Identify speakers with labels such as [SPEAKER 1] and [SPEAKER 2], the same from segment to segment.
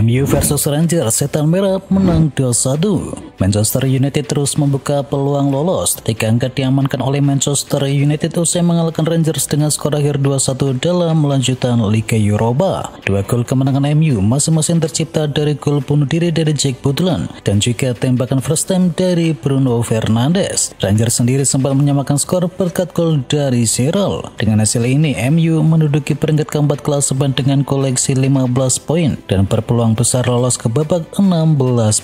[SPEAKER 1] MU versus Rangers, setan merah menang 2-1. Manchester United terus membuka peluang lolos. 3 angka diamankan oleh Manchester United usai mengalahkan Rangers dengan skor akhir 2-1 dalam lanjutan Liga Eropa. 2 gol kemenangan MU masing-masing tercipta dari gol bunuh diri dari Jack Butland dan juga tembakan first time dari Bruno Fernandes. Rangers sendiri sempat menyamakan skor berkat gol dari Cyril. Dengan hasil ini, MU menduduki peringkat keempat klasemen dengan koleksi 15 poin dan berpeluang besar lolos ke babak 16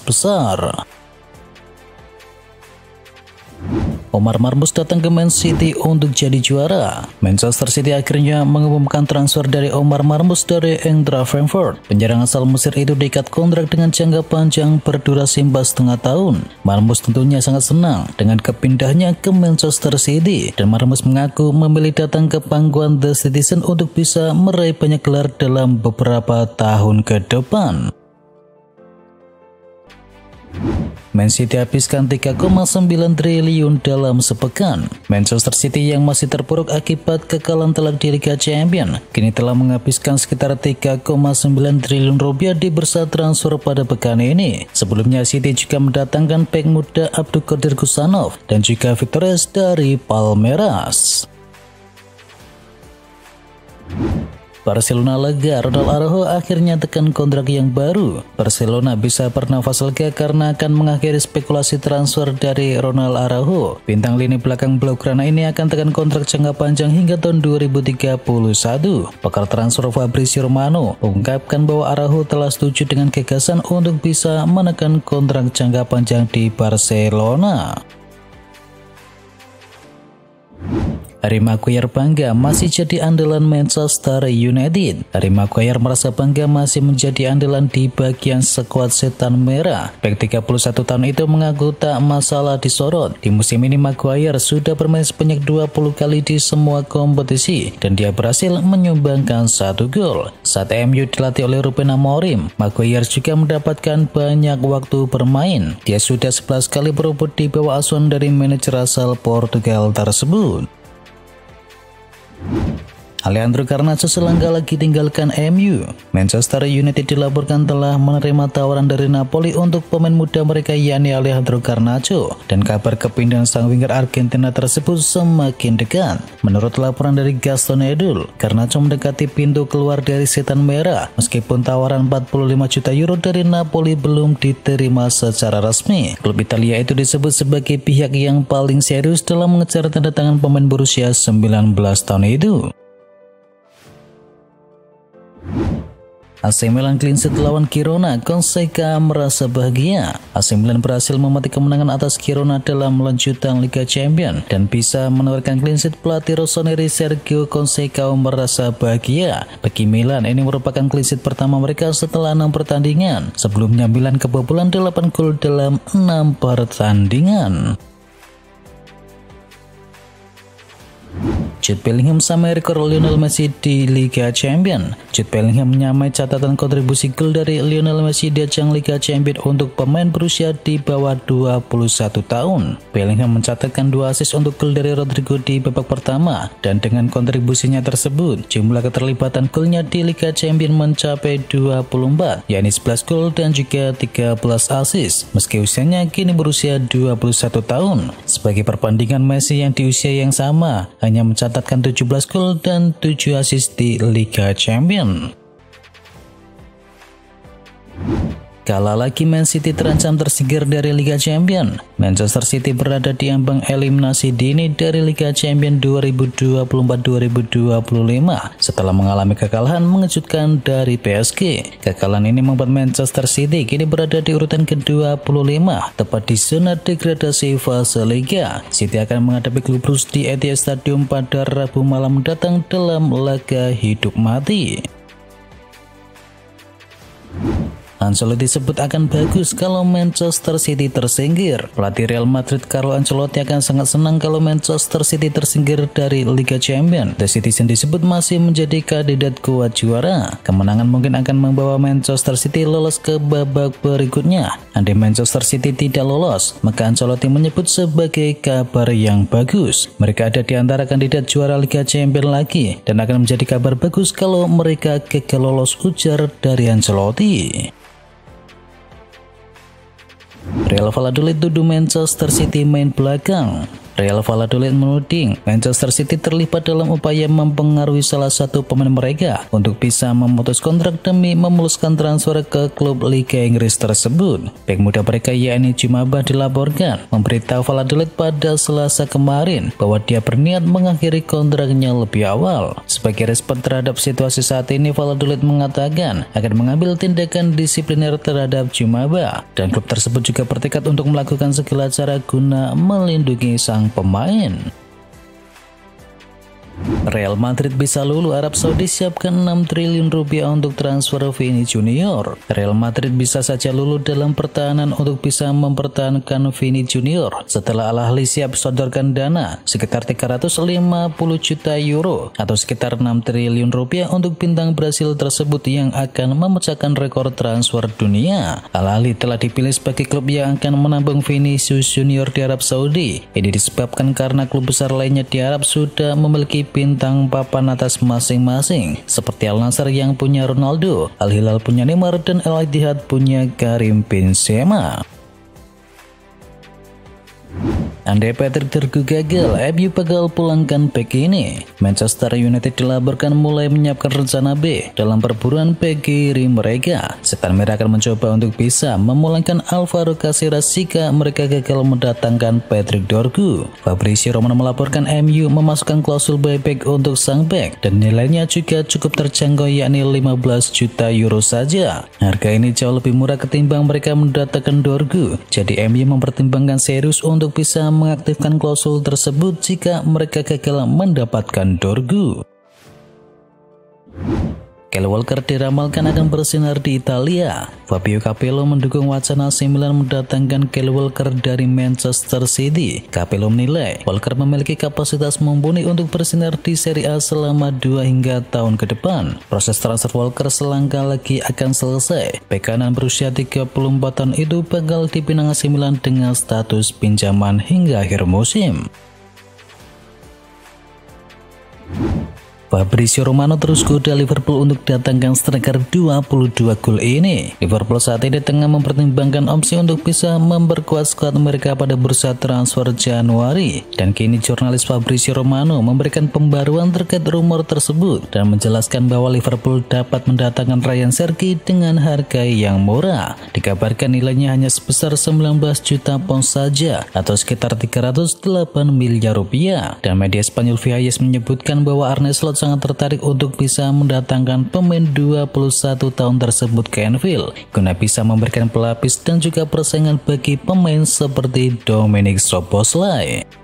[SPEAKER 1] besar. Omar Marmoush datang ke Man City untuk jadi juara. Manchester City akhirnya mengumumkan transfer dari Omar Marmoush dari Eintracht Frankfurt. Penyerang asal Mesir itu diikat kontrak dengan jangka panjang berdurasi 4,5 tahun. Marmoush tentunya sangat senang dengan kepindahnya ke Manchester City, dan Marmoush mengaku memilih datang ke pangkuan The Citizen untuk bisa meraih banyak gelar dalam beberapa tahun ke depan. Man City habiskan 3,9 triliun dalam sepekan. Manchester City yang masih terpuruk akibat kekalahan telak di Liga Champions kini telah menghabiskan sekitar 3,9 triliun rupiah di bursa transfer pada pekan ini. Sebelumnya City juga mendatangkan bek muda Abdulkadir Gusanov dan juga Victorious dari Palmeiras. Barcelona lega, Ronald Araujo akhirnya tekan kontrak yang baru. Barcelona bisa bernafas lega karena akan mengakhiri spekulasi transfer dari Ronald Araujo. Bintang lini belakang Blaugrana ini akan tekan kontrak jangka panjang hingga tahun 2031. Pakar transfer Fabrizio Romano mengungkapkan bahwa Araujo telah setuju dengan gagasan untuk bisa menekan kontrak jangka panjang di Barcelona. Harry Maguire bangga masih jadi andalan Manchester United. Harry Maguire merasa bangga masih menjadi andalan di bagian skuad setan merah. Bek 31 tahun itu mengaku tak masalah disorot. Di musim ini Maguire sudah bermain sebanyak 20 kali di semua kompetisi dan dia berhasil menyumbangkan 1 gol. Saat MU dilatih oleh Ruben Amorim, Maguire juga mendapatkan banyak waktu bermain. Dia sudah 11 kali berebut di bawah asuhan dari manajer asal Portugal tersebut. Alejandro Garnacho selangkah lagi tinggalkan MU. Manchester United dilaporkan telah menerima tawaran dari Napoli untuk pemain muda mereka yakni Alejandro Garnacho, dan kabar kepindahan sang winger Argentina tersebut semakin dekat. Menurut laporan dari Gaston Edul, Garnacho mendekati pintu keluar dari setan merah meskipun tawaran 45 juta euro dari Napoli belum diterima secara resmi. Klub Italia itu disebut sebagai pihak yang paling serius dalam mengejar tanda tangan pemain berusia 19 tahun itu. AC Milan clean sheet lawan Girona, Fonseca merasa bahagia. AC Milan berhasil mematikan kemenangan atas Girona dalam lanjutan Liga Champions dan bisa menawarkan clean sheet. Pelatih Rossoneri Sergio Fonseca merasa bahagia. Bagi Milan, ini merupakan clean sheet pertama mereka setelah 6 pertandingan. Sebelumnya Milan kebobolan 8 gol dalam 6 pertandingan. Jude Bellingham samai rekor Lionel Messi di Liga Champions. Jude Bellingham menyamai catatan kontribusi gol dari Lionel Messi di ajang Liga Champions untuk pemain berusia di bawah 21 tahun. Bellingham mencatatkan 2 assist untuk gol dari Rodrigo di babak pertama, dan dengan kontribusinya tersebut, jumlah keterlibatan golnya di Liga Champions mencapai 24, yakni 11 gol dan juga 13 assist. Meski usianya kini berusia 21 tahun, sebagai perbandingan Messi yang di usia yang sama hanya mencatatkan 17 gol dan 7 assist di Liga Champions. Kalah lagi, Man City terancam tersingkir dari Liga Champions. Manchester City berada di ambang eliminasi dini dari Liga Champions 2024-2025 setelah mengalami kekalahan mengejutkan dari PSG. Kekalahan ini membuat Manchester City kini berada di urutan ke-25, tepat di zona degradasi fase Liga. City akan menghadapi klub Blues di Etihad Stadium pada Rabu malam mendatang dalam laga hidup mati. Ancelotti disebut akan bagus kalau Manchester City tersingkir. Pelatih Real Madrid Carlo Ancelotti akan sangat senang kalau Manchester City tersingkir dari Liga Champions. The Citizen disebut masih menjadi kandidat kuat juara. Kemenangan mungkin akan membawa Manchester City lolos ke babak berikutnya. Andai Manchester City tidak lolos, maka Ancelotti menyebut sebagai kabar yang bagus. Mereka ada di antara kandidat juara Liga Champions lagi, dan akan menjadi kabar bagus kalau mereka gagal lolos, ujar dari Ancelotti. Real Valladolid tuduh Manchester City main belakang. Real Valladolid menuding Manchester City terlibat dalam upaya mempengaruhi salah satu pemain mereka untuk bisa memutus kontrak demi memuluskan transfer ke klub Liga Inggris tersebut. Bek muda mereka yakni Jumabah dilaporkan memberitahu Valladolid pada Selasa kemarin bahwa dia berniat mengakhiri kontraknya lebih awal. Sebagai respon terhadap situasi saat ini, Valladolid mengatakan akan mengambil tindakan disipliner terhadap Jumabah, dan klub tersebut juga bertekad untuk melakukan segala cara guna melindungi sang pemain. Real Madrid bisa lulu Arab Saudi siapkan 6 triliun rupiah untuk transfer Vini Junior. Real Madrid bisa saja lulu dalam pertahanan untuk bisa mempertahankan Vini Junior setelah Al Ahly siap sodorkan dana sekitar 350 juta euro atau sekitar 6 triliun rupiah untuk bintang Brasil tersebut yang akan memecahkan rekor transfer dunia. Al Ahly telah dipilih sebagai klub yang akan menambang Vinicius Junior di Arab Saudi. Ini disebabkan karena klub besar lainnya di Arab sudah memiliki bintang papan atas masing-masing, seperti Al Nassr yang punya Ronaldo, Al Hilal punya Neymar, dan Al Ittihad punya Karim Benzema. Andai Patrick Dorgu gagal, MU bakal pulangkan bek ini. Manchester United dilaporkan mulai menyiapkan rencana B dalam perburuan bek kiri mereka. Setan Merah akan mencoba untuk bisa memulangkan Alvaro Caceres jika mereka gagal mendatangkan Patrick Dorgu. Fabrizio Romano melaporkan MU memasukkan klausul buyback untuk sang bek dan nilainya juga cukup terjangkau, yakni 15 juta euro saja. Harga ini jauh lebih murah ketimbang mereka mendatangkan Dorgu. Jadi MU mempertimbangkan serius untuk bisa mengaktifkan klausul tersebut jika mereka gagal mendapatkan Dorgu. Kyle Walker diramalkan akan bersinar di Italia. Fabio Capello mendukung wacana AC Milan mendatangkan Kyle Walker dari Manchester City. Capello menilai Walker memiliki kapasitas mumpuni untuk bersinar di Serie A selama 2 hingga tahun ke depan. Proses transfer Walker selangkah lagi akan selesai. Bek kanan berusia 34 tahun itu bakal dipinang AC Milan dengan status pinjaman hingga akhir musim. Fabrizio Romano terus goda Liverpool untuk datangkan striker 22 gol ini. Liverpool saat ini tengah mempertimbangkan opsi untuk bisa memperkuat skuad mereka pada bursa transfer Januari. Dan kini jurnalis Fabrizio Romano memberikan pembaruan terkait rumor tersebut dan menjelaskan bahwa Liverpool dapat mendatangkan Ryan Cherki dengan harga yang murah. Dikabarkan nilainya hanya sebesar 19 juta pound saja atau sekitar 308 miliar rupiah. Dan media Spanyol Vialles menyebutkan bahwa Arne Slot sangat tertarik untuk bisa mendatangkan pemain 21 tahun tersebut ke Anfield guna bisa memberikan pelapis dan juga persaingan bagi pemain seperti Dominik Szoboszlai.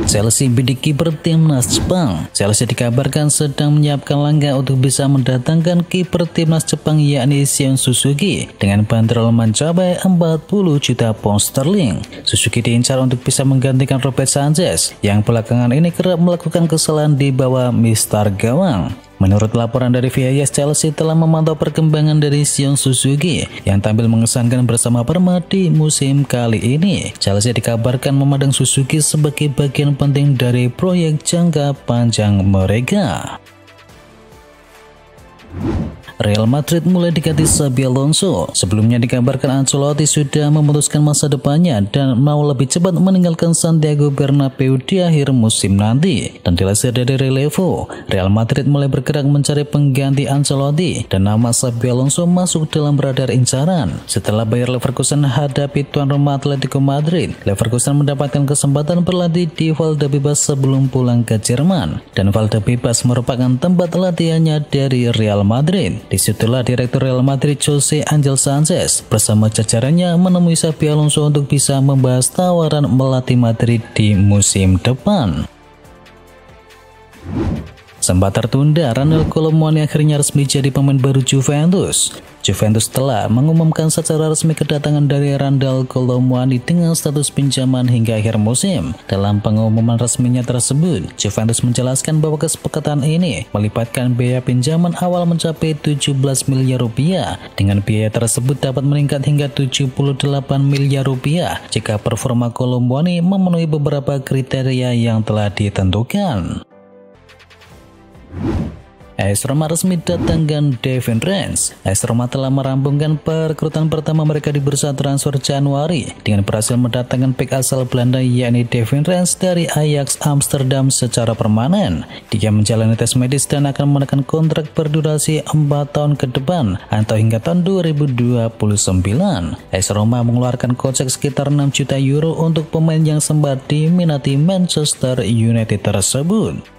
[SPEAKER 1] Chelsea bidik kiper timnas Jepang. Chelsea dikabarkan sedang menyiapkan langkah untuk bisa mendatangkan kiper timnas Jepang yakni Shion Suzuki dengan bandrol mencapai 40 juta pound sterling. Suzuki diincar untuk bisa menggantikan Robert Sanchez yang belakangan ini kerap melakukan kesalahan di bawah mistar gawang. Menurut laporan dari Vialles, Chelsea telah memantau perkembangan dari Shion Suzuki yang tampil mengesankan bersama Parma di musim kali ini. Chelsea dikabarkan memandang Suzuki sebagai bagian penting dari proyek jangka panjang mereka. Real Madrid mulai diganti Xabi Alonso. Sebelumnya dikabarkan Ancelotti sudah memutuskan masa depannya dan mau lebih cepat meninggalkan Santiago Bernabeu di akhir musim nanti. Dan dilansir dari Relevo, Real Madrid mulai bergerak mencari pengganti Ancelotti dan nama Xabi Alonso masuk dalam radar incaran. Setelah Bayer Leverkusen hadapi tuan rumah Atletico Madrid, Leverkusen mendapatkan kesempatan berlatih di Valdebebas sebelum pulang ke Jerman. Dan Valdebebas merupakan tempat latihannya dari Real Madrid. Disitulah Direktur Real Madrid Jose Angel Sanchez bersama jajarannya menemui Xabi Alonso untuk bisa membahas tawaran melatih Madrid di musim depan. Sempat tertunda, Randal Colomwani akhirnya resmi jadi pemain baru Juventus. Juventus telah mengumumkan secara resmi kedatangan dari Randal Colomwani dengan status pinjaman hingga akhir musim. Dalam pengumuman resminya tersebut, Juventus menjelaskan bahwa kesepakatan ini melibatkan biaya pinjaman awal mencapai 17 miliar rupiah. Dengan biaya tersebut dapat meningkat hingga 78 miliar rupiah jika performa Colomwani memenuhi beberapa kriteria yang telah ditentukan. AS Roma resmi datangkan Devin Range. AS Roma telah merampungkan perekrutan pertama mereka di bursa transfer Januari dengan berhasil mendatangkan bek asal Belanda yakni Devin Range dari Ajax Amsterdam secara permanen. Dia menjalani tes medis dan akan menekan kontrak berdurasi 4 tahun ke depan atau hingga tahun 2029. AS Roma mengeluarkan kocek sekitar 6 juta euro untuk pemain yang sempat diminati Manchester United tersebut.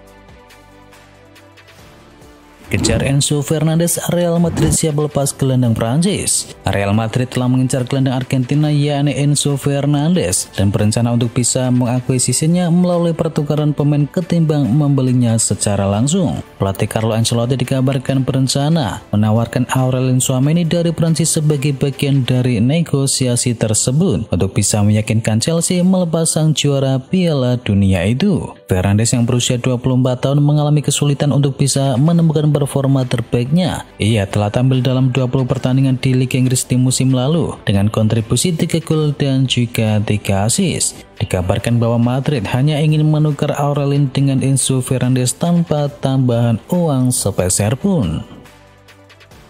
[SPEAKER 1] Kejar Enzo Fernandez, Real Madrid siap lepas gelandang Prancis. Real Madrid telah mengincar gelandang Argentina yakni Enzo Fernandez dan berencana untuk bisa mengakuisisinya melalui pertukaran pemain ketimbang membelinya secara langsung. Pelatih Carlo Ancelotti dikabarkan berencana menawarkan Aurelien Tchouaméni dari Prancis sebagai bagian dari negosiasi tersebut untuk bisa meyakinkan Chelsea melepas sang juara Piala Dunia itu. Fernandes yang berusia 24 tahun mengalami kesulitan untuk bisa menemukan performa terbaiknya. Ia telah tampil dalam 20 pertandingan di Liga Inggris di musim lalu dengan kontribusi 3 gol dan juga 3 assist. Dikabarkan bahwa Madrid hanya ingin menukar Aurelien dengan Enzo Fernandez tanpa tambahan uang sepeser pun.